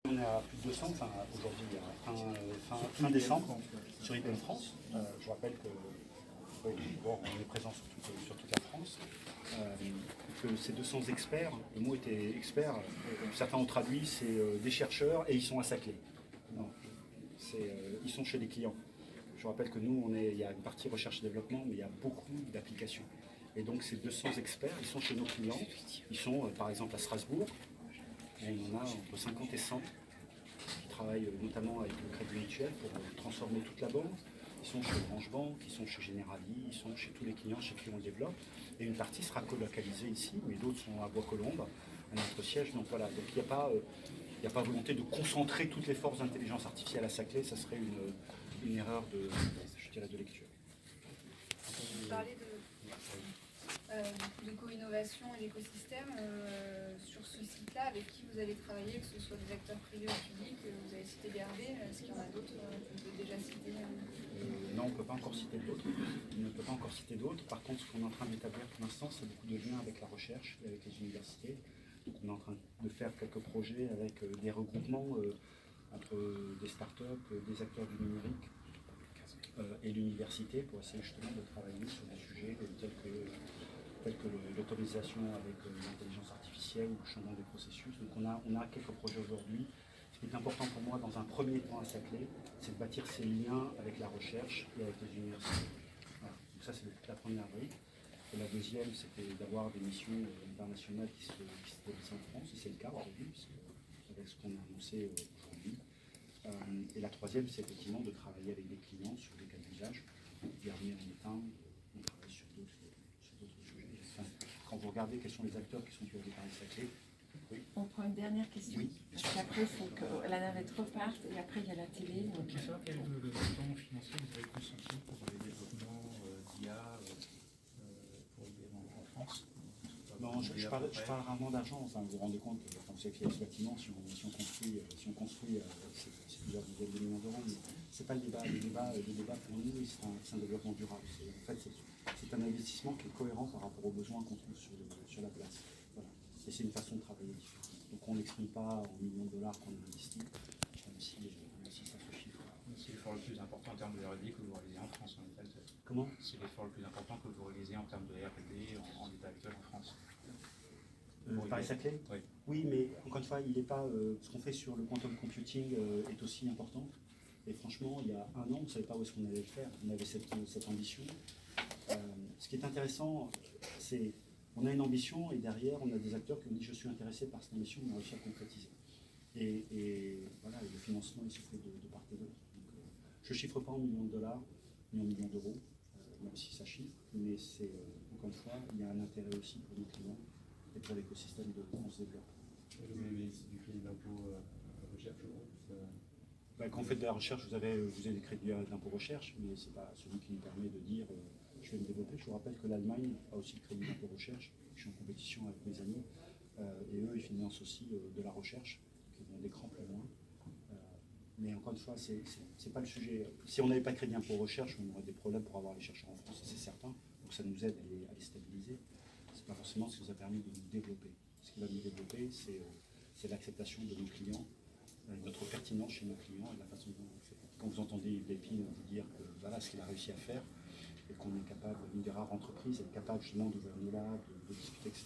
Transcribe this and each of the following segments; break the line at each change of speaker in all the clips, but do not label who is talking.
On est à plus de 200, enfin aujourd'hui, fin décembre, sur IBM France. Je rappelle que oui, bon, on est présent sur toute la France. Que ces 200 experts, le mot était expert, certains ont traduit, c'est des chercheurs et ils sont à Saclay. Ils sont chez les clients. Je rappelle que nous, il y a une partie recherche et développement, mais il y a beaucoup d'applications. Et donc ces 200 experts, ils sont chez nos clients. Ils sont par exemple à Strasbourg. Et on en a entre 50 et 100 qui travaillent notamment avec le Crédit Mutuel pour transformer toute la banque. Ils sont chez Orange Bank, ils sont chez Generali, ils sont chez tous les clients chez qui on développe. Et une partie sera colocalisée ici, mais d'autres sont à Bois-Colombes, à notre siège. Donc voilà, donc il n'y a pas volonté de concentrer toutes les forces d'intelligence artificielle à Saclay, ça serait une erreur de lecture.
Vous parlez de co-innovation et d'écosystème. Sur ce site-là, avec qui vous allez travailler, que ce soit des acteurs privés ou publics, vous avez cité BRD, est-ce qu'il y en a d'autres que vous avez déjà cités?
Non, on ne peut pas encore citer d'autres. On ne peut pas encore citer d'autres. Par contre, ce qu'on est en train d'établir pour l'instant, c'est beaucoup de liens avec la recherche et avec les universités. Donc, on est en train de faire quelques projets avec des regroupements entre des startups, des acteurs du numérique et l'université pour essayer justement de travailler sur des sujets tels que l'autorisation avec l'intelligence artificielle ou le changement des processus. Donc on a quelques projets aujourd'hui. Ce qui est important pour moi dans un premier temps à Saclay, c'est de bâtir ces liens avec la recherche et avec les universités. Voilà. Donc ça c'est la première brique. Et la deuxième, c'était d'avoir des missions internationales qui se déroulent en France, et c'est le cas aujourd'hui, avec ce qu'on a annoncé aujourd'hui. Et la troisième, c'est effectivement de travailler avec des clients sur des cas d'usage. Dernier en temps, on travaille sur d'autres sujets. Enfin, quand vous regardez quels sont les acteurs qui sont pilotés par Saclay. Oui.
On prend une dernière question.
Oui.
Parce qu'après, il faut que la navette reparte et après, il y a la télé.
Donc, quel est le montant financier que vous avez consenti pour les développements d'IA pour IBM en France?
Non, je parle rarement d'argent. Enfin, vous vous rendez compte que vous savez qu'il y a ce bâtiment, si on construit c'est plusieurs dizaines de millions d'euros, mais ce n'est pas le débat. Le débat pour nous, c'est un développement durable. En fait, c'est un investissement qui est cohérent par rapport aux besoins qu'on trouve sur la place. Voilà. Et c'est une façon de travailler différente. Donc on n'exprime pas en millions de dollars qu'on investit, même si ça se chiffre.
C'est l'effort le plus important en termes de R&D que vous réalisez en France, en état actuel.
Comment?
C'est l'effort le plus important que vous réalisez en termes de R&D en état actuel en France.
Paris Saclay?
Oui.
Oui, mais encore une fois, il n'est pas. Ce qu'on fait sur le quantum computing est aussi important. Et franchement, il y a un an, on ne savait pas où est-ce qu'on allait le faire. On avait cette ambition. Ce qui est intéressant, c'est on a une ambition et derrière, on a des acteurs qui ont dit je suis intéressé par cette ambition, on a réussi à concrétiser. Et voilà, et le financement est soufflé de part et d'autre. Je ne chiffre pas en millions de dollars ni en millions d'euros, même si ça chiffre, mais c'est encore une fois, il y a un intérêt aussi pour nos clients et pour l'écosystème de on se développe.
Vous avez du crédit d'impôt recherche,
Quand vous faites de la recherche, vous avez des crédits d'impôt recherche, mais ce n'est pas celui qui nous permet de dire je vais me développer. Je vous rappelle que l'Allemagne a aussi le crédit d'impôt recherche. Je suis en compétition avec mes amis et eux, ils financent aussi de la recherche, qui vont des crans plus loin. Mais encore une fois, c'est pas le sujet. Si on n'avait pas de crédit d'impôt recherche, on aurait des problèmes pour avoir les chercheurs en France, c'est certain. Donc ça nous aide à les stabiliser. C'est pas forcément ce qui nous a permis de nous développer. Ce qui va nous développer, c'est l'acceptation de nos clients, notre pertinence chez nos clients et la façon dont on fait. Quand vous entendez Yves Lépine vous dire que voilà ce qu'il a réussi à faire et qu'on est capable, une des rares entreprises, est capable justement d'ouvrir nos labs, de discuter, etc.,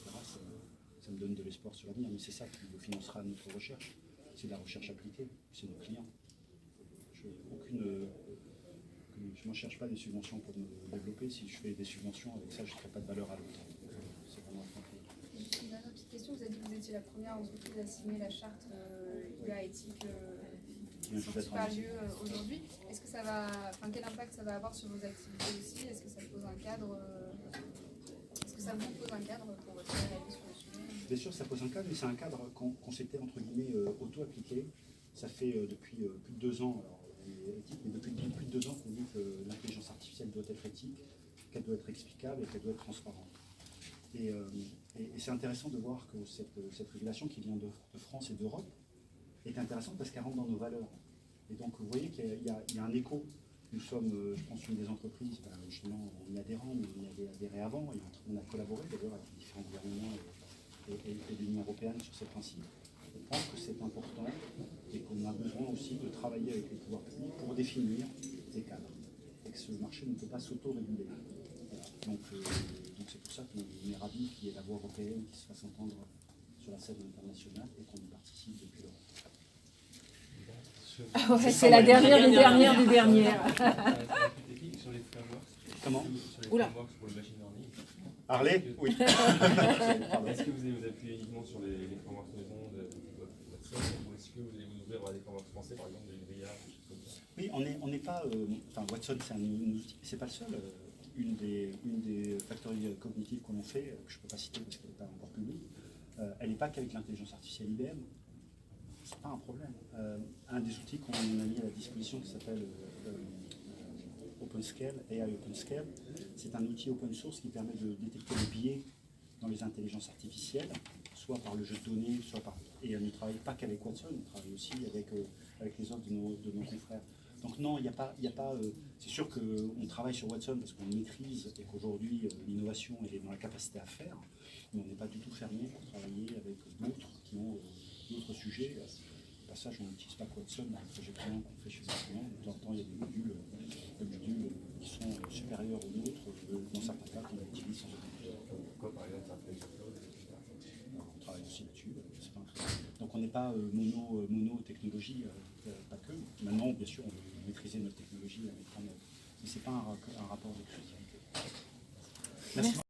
ça me donne de l'espoir sur l'avenir. Mais c'est ça qui financera notre recherche. C'est de la recherche appliquée, c'est nos clients. Je ne cherche pas des subventions pour me développer. Si je fais des subventions, avec ça, je ne crée pas de valeur à long terme. C'est vraiment
une dernière petite question. Vous avez dit que vous étiez la première entreprise à signer la charte IA éthique qui par lieu aujourd'hui. Est-ce que ça va, quel impact ça va avoir sur vos activités aussi? Est-ce que ça pose un cadre Est-ce que ça vous pose un cadre pour votre réalité sur le sujet?
Bien sûr, ça pose un cadre, mais c'est un cadre qu'on s'était entre guillemets auto-appliqué. Ça fait depuis plus de 2 ans. Alors, éthique, mais depuis plus de 2 ans qu'on dit que l'intelligence artificielle doit être éthique, qu'elle doit être explicable et qu'elle doit être transparente. Et c'est intéressant de voir que cette régulation qui vient de France et d'Europe est intéressante parce qu'elle rentre dans nos valeurs. Et donc vous voyez qu'il y a un écho. Nous sommes, je pense, une des entreprises, justement, on est adhérents, mais on y avait adhéré avant, et on a collaboré d'ailleurs avec différents gouvernements et l'Union européenne sur ces principes. On pense que c'est important et on a besoin aussi de travailler avec les pouvoirs publics pour définir des cadres. Et que ce marché ne peut pas s'auto-réguler. Voilà. Donc c'est pour ça qu'on est ravis qu'il y ait la voix européenne qui se fasse entendre sur la scène internationale et qu'on y participe depuis lors.
Ouais, c'est la dernière des dernières des dernières.
Sur les frameworks.
Comment?
Sur les
Oula.
frameworks pour le machine learning.
Harley? Oui. Pardon.
Est-ce que vous allez vous appuyer uniquement sur les frameworks maison de Watson ou est-ce que vous allez vous ouvrir à des frameworks français, par exemple de Vria, des choses comme ça?
Oui, on n'est pas. Enfin, Watson, c'est un outil, c'est pas le seul. Une des factories cognitives qu'on a fait, que je ne peux pas citer parce qu'elle n'est pas encore publique, elle n'est pas qu'avec l'intelligence artificielle IBM. C'est pas un problème. Un des outils qu'on a mis à la disposition qui s'appelle OpenScale, AI OpenScale, c'est un outil open source qui permet de détecter les biais dans les intelligences artificielles, soit par le jeu de données, soit par... Et on ne travaille pas qu'avec Watson, on travaille aussi avec les autres de nos confrères. Donc non, il n'y a pas c'est sûr qu'on travaille sur Watson parce qu'on maîtrise et qu'aujourd'hui l'innovation est dans la capacité à faire, mais on n'est pas du tout fermé pour travailler avec d'autres qui ont d'autres sujets. Au passage, on n'utilise pas Watson dans les projets clients qu'on fait chez les clients. De temps en temps, il y a des modules qui sont supérieurs aux nôtres, dans certains cas qu'on utilise sans aucun problème.
Pourquoi, par exemple,
On travaille aussi là-dessus, c'est pas un problème. Donc on n'est pas mono technologie, pas que. Maintenant, bien sûr, on veut maîtriser notre technologie, la mettre en œuvre. Mais ce n'est pas un rapport d'exclusivité. Merci.